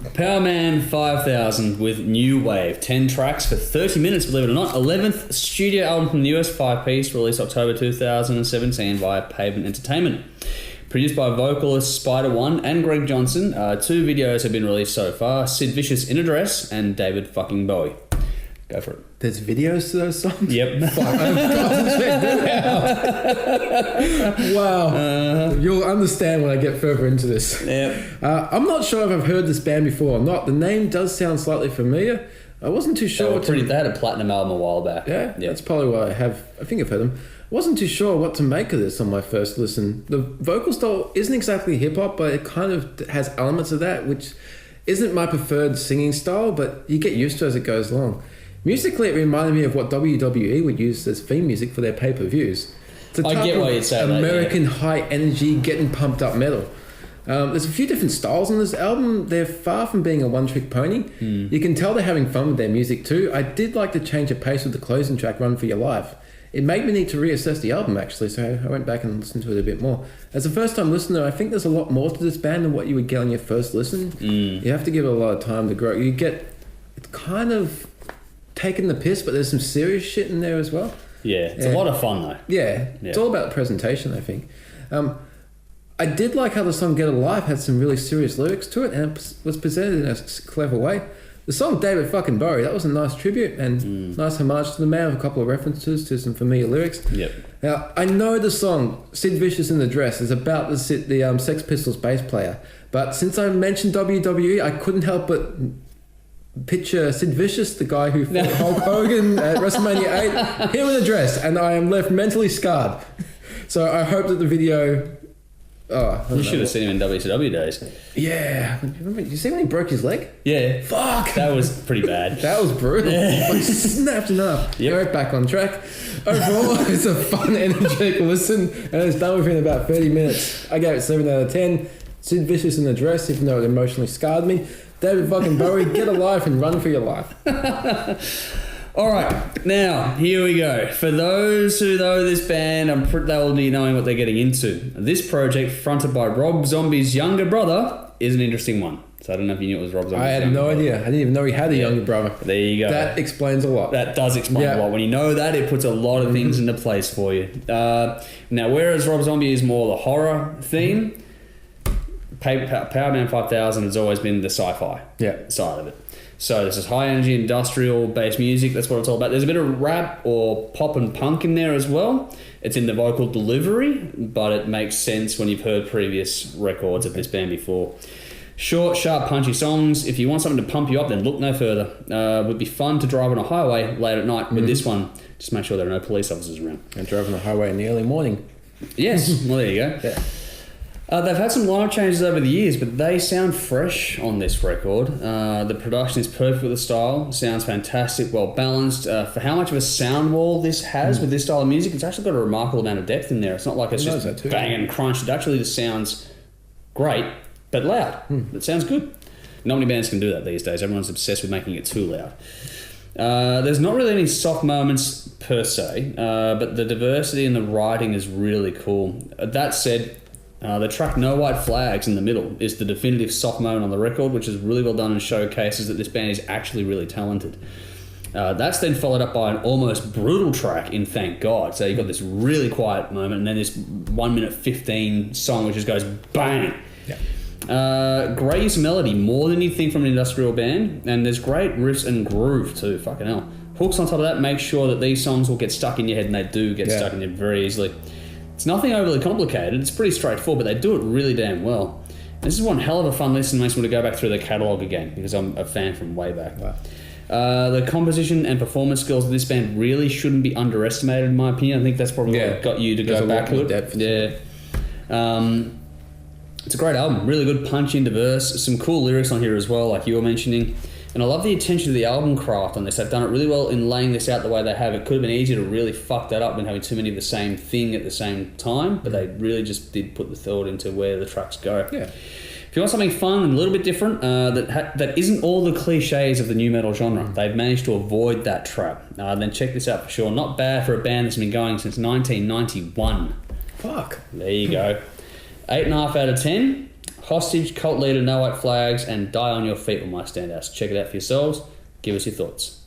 Powerman 5000 with New Wave. 10 tracks for 30 minutes, believe it or not. 11th studio album from the US, 5-piece, released October 2017 via Pavement Entertainment. Produced by vocalist Spider One and Greg Johnson. 2 videos have been released so far. Sid Vicious in a Dress and David fucking Bowie. Go for it. There's videos to those songs? Yep. Fuck, I've got to check that out. Wow. You'll understand when I get further into this. Yep. I'm not sure if I've heard this band before or not. The name does sound slightly familiar. I wasn't too sure. They had a platinum album a while back. Yeah, that's probably why I think I've heard them. I wasn't too sure what to make of this on my first listen. The vocal style isn't exactly hip-hop, but it kind of has elements of that, which isn't my preferred singing style, but you get used to as it goes along. Musically, it reminded me of what WWE would use as theme music for their pay-per-views. It's a type I get what you're saying. American high-energy, getting pumped-up metal. There's a few different styles on this album. They're far from being a one-trick pony. You can tell they're having fun with their music too. I did like the change of pace with the closing track, Run For Your Life. It made me need to reassess the album, actually, so I went back and listened to it a bit more. As a first-time listener, I think there's a lot more to this band than what you would get on your first listen. You have to give it a lot of time to grow. It's kind of taking the piss, but there's some serious shit in there as well. Yeah, it's a lot of fun, though. Yeah, it's all about the presentation, I think. I did like how the song Get Alive had some really serious lyrics to it, and it was presented in a clever way. The song David fucking Bowie, that was a nice tribute and nice homage to the man with a couple of references to some familiar lyrics. Yep. Now, I know the song Sid Vicious in the Dress is about the Sex Pistols bass player, but since I mentioned WWE, I couldn't help but picture Sid Vicious, the guy who fought Hulk Hogan at WrestleMania 8, him in a dress, and I am left mentally scarred. So I hope that the video... you should have seen him in WCW days. Yeah. Remember, you see when he broke his leg? Yeah. Fuck! That was pretty bad. That was brutal. Yeah. Like, snapped enough. Yep. Right back on track. Overall, it's a fun, energetic listen, and it's done within about 30 minutes. I gave it 7 out of 10. Sid Vicious in the Dress, even though it emotionally scarred me. David fucking Bowie, Get Alive and Run For Your Life. All right, now here we go. For those who know this band, they'll be knowing what they're getting into. This project, fronted by Rob Zombie's younger brother, is an interesting one. So I don't know if you knew it was Rob Zombie's I had no idea. I didn't even know he had a younger brother. There you go. That explains a lot. That does explain a lot. When you know that, it puts a lot of things into place for you. Now, whereas Rob Zombie is more the horror theme, Powerman 5000 has always been the sci-fi side of it. So this is high-energy, industrial-based music. That's what it's all about. There's a bit of rap or pop and punk in there as well. It's in the vocal delivery, but it makes sense when you've heard previous records of this band before. Short, sharp, punchy songs. If you want something to pump you up, then look no further. It would be fun to drive on a highway late at night with this one. Just make sure there are no police officers around. And drive on a highway in the early morning. Yes. Well, there you go. Yeah. They've had some lineup changes over the years, but they sound fresh on this record. The production is perfect with the style, sounds fantastic, well balanced. For how much of a sound wall this has with this style of music, it's actually got a remarkable amount of depth in there. It's not like it's just bang and crunch. It actually just sounds great, but loud. It sounds good. Not many bands can do that these days. Everyone's obsessed with making it too loud. There's not really any soft moments per se, but the diversity in the writing is really cool. That said, the track No White Flags in the middle is the definitive soft moment on the record, which is really well done and showcases that this band is actually really talented. That's then followed up by an almost brutal track in Thank God. So you've got this really quiet moment and then this 1 minute 15 song which just goes bang. Great use of melody, more than you'd think from an industrial band, and there's great riffs and groove too, fucking hell. Hooks on top of that make sure that these songs will get stuck in your head, and they do get stuck in your head very easily. It's nothing overly complicated, it's pretty straightforward, but they do it really damn well. This is one hell of a fun listen, makes me want to go back through their catalogue again, because I'm a fan from way back. Wow. The composition and performance skills of this band really shouldn't be underestimated in my opinion. I think that's probably what got you to go back to it. Depth. It's a great album, really good punch in diverse, some cool lyrics on here as well, like you were mentioning. And I love the attention to the album craft on this. They've done it really well in laying this out the way they have. It could have been easier to really fuck that up when having too many of the same thing at the same time, but they really just did put the thought into where the tracks go. Yeah. If you want something fun and a little bit different, that isn't all the cliches of the new metal genre, they've managed to avoid that trap. Then check this out for sure. Not bad for a band that's been going since 1991. Fuck. There you go. 8.5 out of 10. Hostage, Cult Leader, No White Flags, and Die on Your Feet were my standouts. Check it out for yourselves. Give us your thoughts.